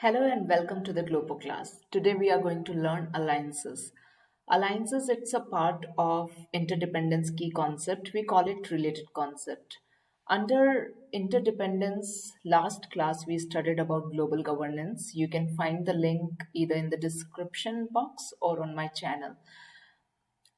Hello and welcome to the Global class. Today we are going to learn alliances. Alliances, it's a part of interdependence key concept. We call it related concept. Under interdependence, last class we studied about global governance. You can find the link either in the description box or on my channel.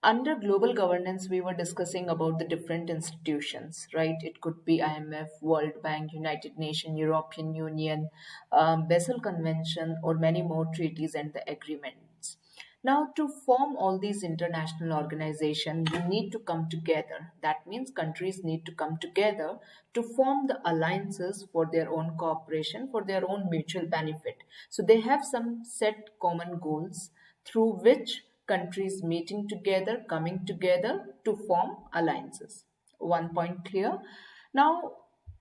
Under global governance, we were discussing about the different institutions, right? It could be IMF, World Bank, United Nations, European Union, Basel Convention, or many more treaties and the agreements. Now, to form all these international organizations, you need to come together. That means countries need to come together to form the alliances for their own cooperation, for their own mutual benefit. So they have some set common goals through which countries meeting together, coming together to form alliances. One point clear. Now,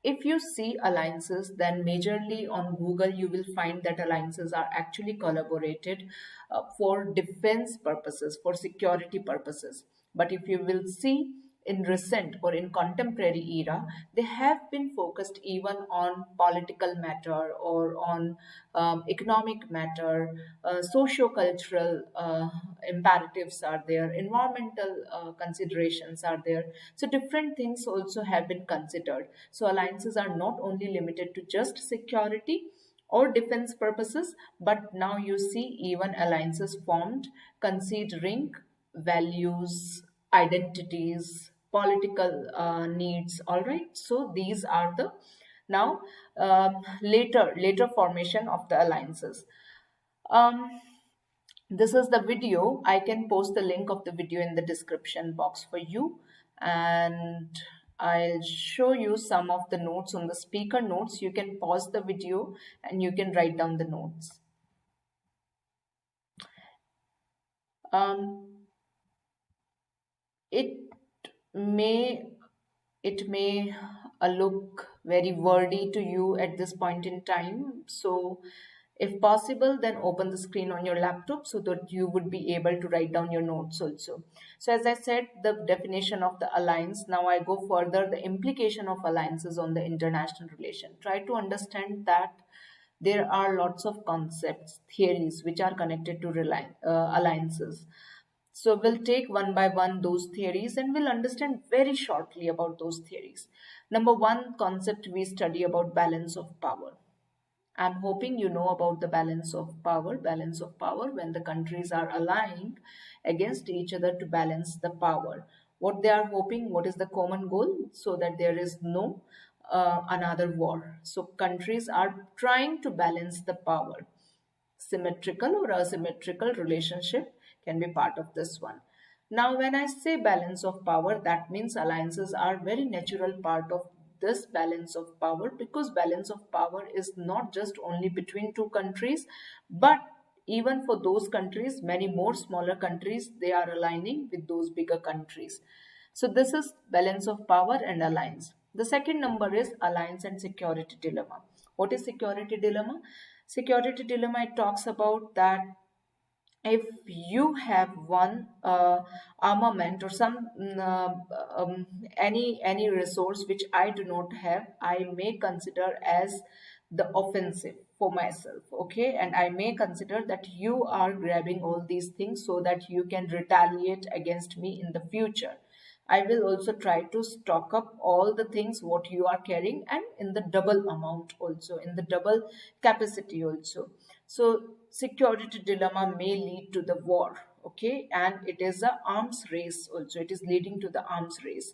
if you see alliances, then majorly on Google, you will find that alliances are actually collaborated for defense purposes, for security purposes. But if you will see in recent or in contemporary era, they have been focused even on political matter or on economic matter, socio-cultural imperatives are there, environmental considerations are there. So different things also have been considered. So alliances are not only limited to just security or defense purposes, but now you see even alliances formed considering values, identities, political needs. All right, so these are the now later formation of the alliances. um, this is the video. I can post the link of the video in the description box for you, and I'll show you some of the notes on the speaker notes. You can pause the video and you can write down the notes. um, it may look very wordy to you at this point in time, so if possible, then open the screen on your laptop so that you would be able to write down your notes also. So as I said, the definition of the alliance. Now I go further, the implication of alliances on the international relation. Try to understand that there are lots of concepts, theories which are connected to alliances. So we'll take one by one those theories and we'll understand very shortly about those theories. Number one concept we study about balance of power. I'm hoping you know about the balance of power. Balance of power, when the countries are aligned against each other to balance the power. What they are hoping, what is the common goal? So that there is no another war. So countries are trying to balance the power. Symmetrical or asymmetrical relationship can be part of this one. Now, when I say balance of power, that means alliances are very natural part of this balance of power, because balance of power is not just only between two countries, but even for those countries, many more smaller countries, they are aligning with those bigger countries. So this is balance of power and alliance. The second number is alliance and security dilemma. What is security dilemma? Security dilemma, it talks about that if you have one armament or some any resource which I do not have, I may consider as the offensive for myself, okay, and I may consider that you are grabbing all these things so that you can retaliate against me in the future. I will also try to stock up all the things what you are carrying, and in the double amount also, in the double capacity also. So security dilemma may lead to the war, okay, and it is a arms race also. It is leading to the arms race.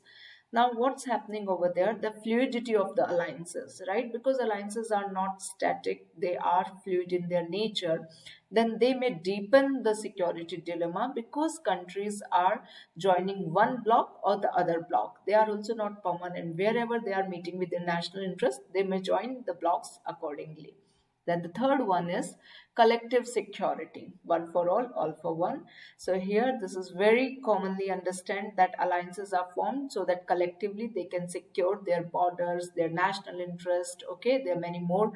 Now, what's happening over there? The fluidity of the alliances, right? Because alliances are not static, they are fluid in their nature. Then they may deepen the security dilemma because countries are joining one bloc or the other bloc. They are also not permanent. Wherever they are meeting with their national interest, they may join the blocs accordingly. Then the third one is collective security, one for all for one. So here this is very commonly understand that alliances are formed so that collectively they can secure their borders, their national interest. Okay, there are many more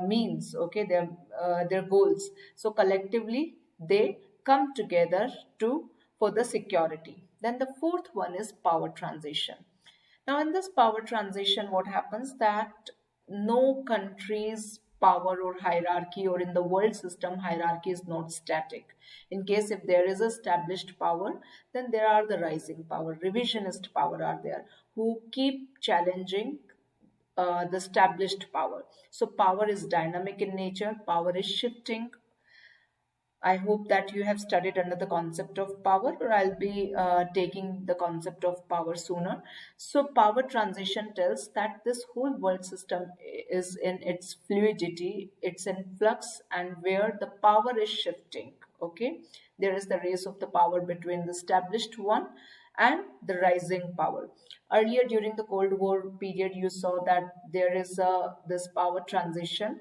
means. Okay, their goals. So collectively they come together to for the security. Then the fourth one is power transition. Now, in this power transition, what happens that no countries power or hierarchy, or in the world system, hierarchy is not static. In case if there is established power, then there are the rising power, revisionist power are there, who keep challenging the established power. So power is dynamic in nature, power is shifting. I hope that you have studied under the concept of power, or I'll be taking the concept of power sooner. So, power transition tells that this whole world system is in its fluidity, it's in flux, and where the power is shifting. Okay, there is the race of the power between the established one and the rising power. Earlier during the Cold War period, you saw that there is this power transition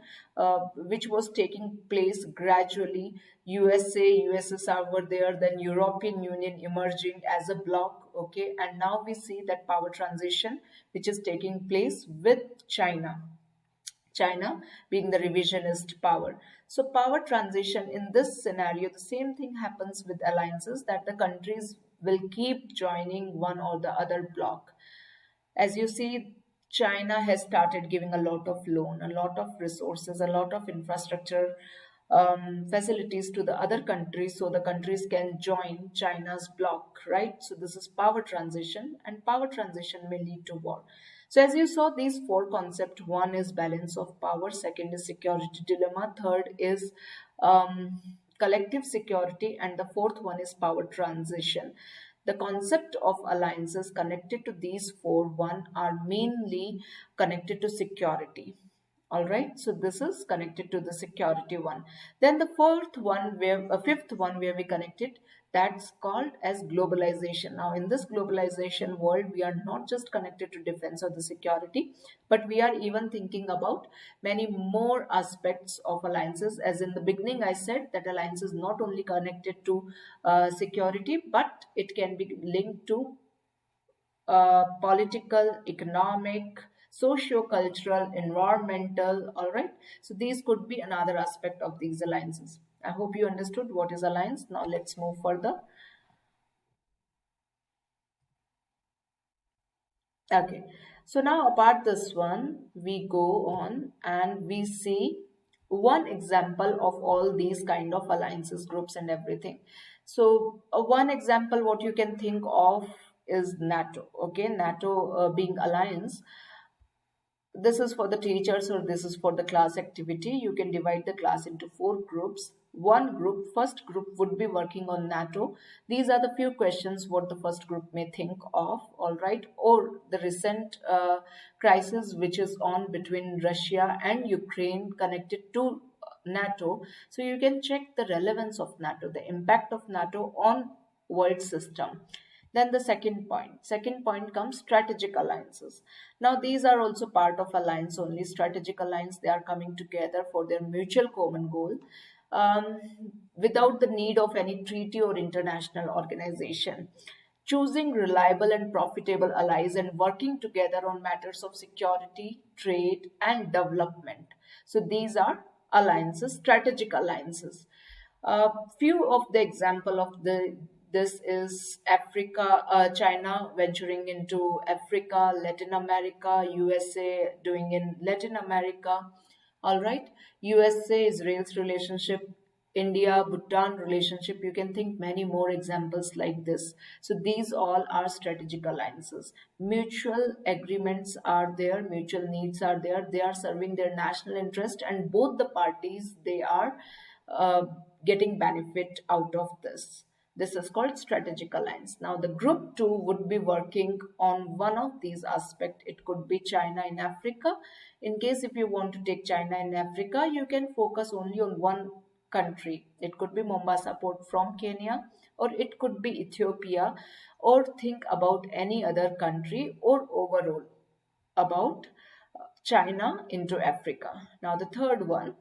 which was taking place gradually. USA, USSR were there, then European Union emerging as a bloc, okay, and now we see that power transition which is taking place with China. China being the revisionist power. So, power transition in this scenario, the same thing happens with alliances, that the countries will keep joining one or the other bloc. As you see, China has started giving a lot of loan, a lot of resources, a lot of infrastructure facilities to the other countries, so the countries can join China's bloc, right? So this is power transition, and power transition may lead to war. So as you saw, these four concepts: one is balance of power, second is security dilemma, third is collective security, and the fourth one is power transition. The concept of alliances connected to these four one are mainly connected to security. All right, so this is connected to the security one. Then the fourth one, where a fifth one where we connected, that's called as globalization. Now in this globalization world, we are not just connected to defense or the security, but we are even thinking about many more aspects of alliances. As in the beginning I said that alliance is not only connected to security, but it can be linked to political, economic, socio-cultural, environmental, all right? So these could be another aspect of these alliances. I hope you understood what is alliance. Now let's move further. Okay, so now apart this one, we go on and we see one example of all these kind of alliances, groups and everything. So one example what you can think of is NATO. Okay, NATO being alliance, this is for the teachers or this is for the class activity. You can divide the class into four groups. One group, first group would be working on NATO. These are the few questions what the first group may think of, all right, or the recent crisis which is on between Russia and Ukraine connected to NATO. So you can check the relevance of NATO, the impact of NATO on world system. Then the second point comes strategic alliances. Now these are also part of alliance only. Strategic alliance, they are coming together for their mutual common goal, um, without the need of any treaty or international organization, choosing reliable and profitable allies and working together on matters of security, trade, and development. So these are alliances, strategic alliances. Few of the example of the this is Africa, China venturing into Africa, Latin America, USA doing in Latin America. All right, USA Israel's relationship, India Bhutan relationship. You can think many more examples like this. So these all are strategic alliances. Mutual agreements are there, mutual needs are there. They are serving their national interest, and both the parties they are uh, getting benefit out of this. This is called strategic alliance. Now, the group two would be working on one of these aspects. It could be China in Africa. In case if you want to take China in Africa, you can focus only on one country. It could be Mombasa port from Kenya, or it could be Ethiopia, or think about any other country, or overall about China into Africa. Now, the third one,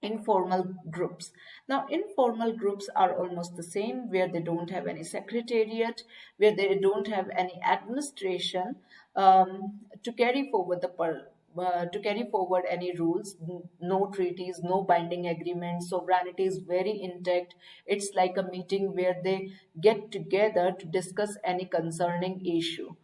informal groups. Now informal groups are almost the same, where they don't have any secretariat, where they don't have any administration to carry forward to carry forward any rules. No treaties, no binding agreements, sovereignty is very intact. It's like a meeting where they get together to discuss any concerning issue.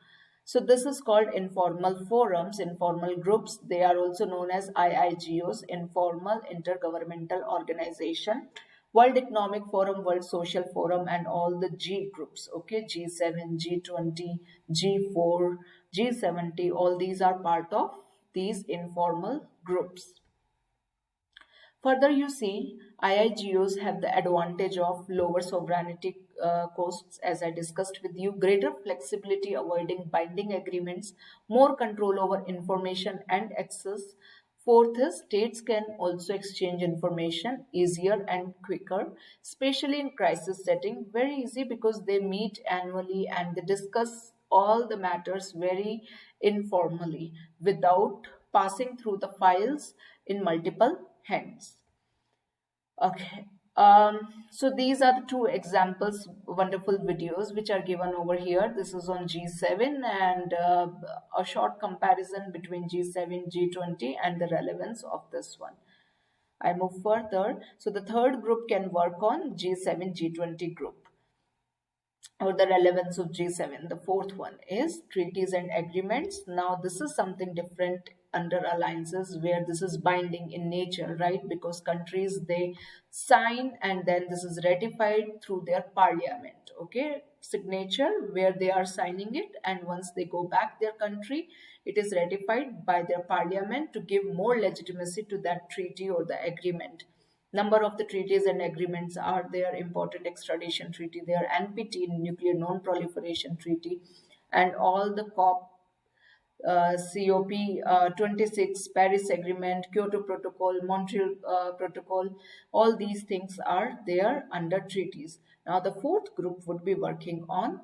So this is called informal forums, informal groups. They are also known as IIGOs, Informal Intergovernmental Organization, World Economic Forum, World Social Forum, and all the G groups. Okay, G7, G20, G4, G70. All these are part of these informal groups. Further, you see, IIGOs have the advantage of lower sovereignty costs, as I discussed with you, greater flexibility, avoiding binding agreements, more control over information and access. Fourth is states can also exchange information easier and quicker, especially in crisis setting. Very easy because they meet annually and they discuss all the matters very informally without passing through the files in multiple hands. Okay. So these are the two examples, wonderful videos which are given over here. This is on G7 and a short comparison between G7, G20 and the relevance of this one. I move further. So the third group can work on G7, G20 group or the relevance of G7. The fourth one is treaties and agreements. Now, this is something different under alliances where this is binding in nature, right? Because countries, they sign and then this is ratified through their parliament, okay? Signature where they are signing it, and once they go back their country, it is ratified by their parliament to give more legitimacy to that treaty or the agreement. Number of the treaties and agreements are there: important extradition treaty, there NPT, nuclear non-proliferation treaty, and all the COP 26, Paris Agreement, Kyoto Protocol, Montreal Protocol. All these things are there under treaties. Now the fourth group would be working on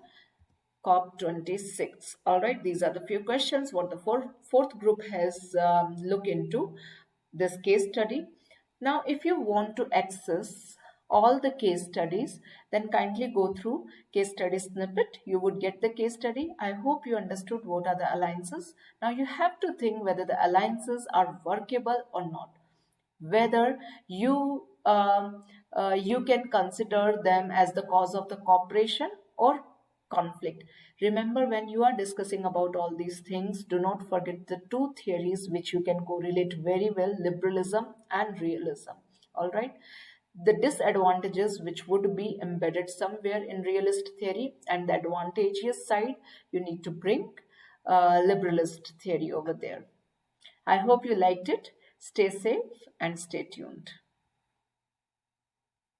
COP 26. All right, these are the few questions what the fourth group has looked into this case study. Now, if you want to access all the case studies, then kindly go through case study snippet. You would get the case study. I hope you understood what are the alliances. Now, you have to think whether the alliances are workable or not, whether you can consider them as the cause of the cooperation or conflict. Remember, when you are discussing about all these things, do not forget the two theories which you can correlate very well: liberalism and realism. All right, the disadvantages which would be embedded somewhere in realist theory, and the advantageous side, you need to bring liberalist theory over there. I hope you liked it. Stay safe and stay tuned.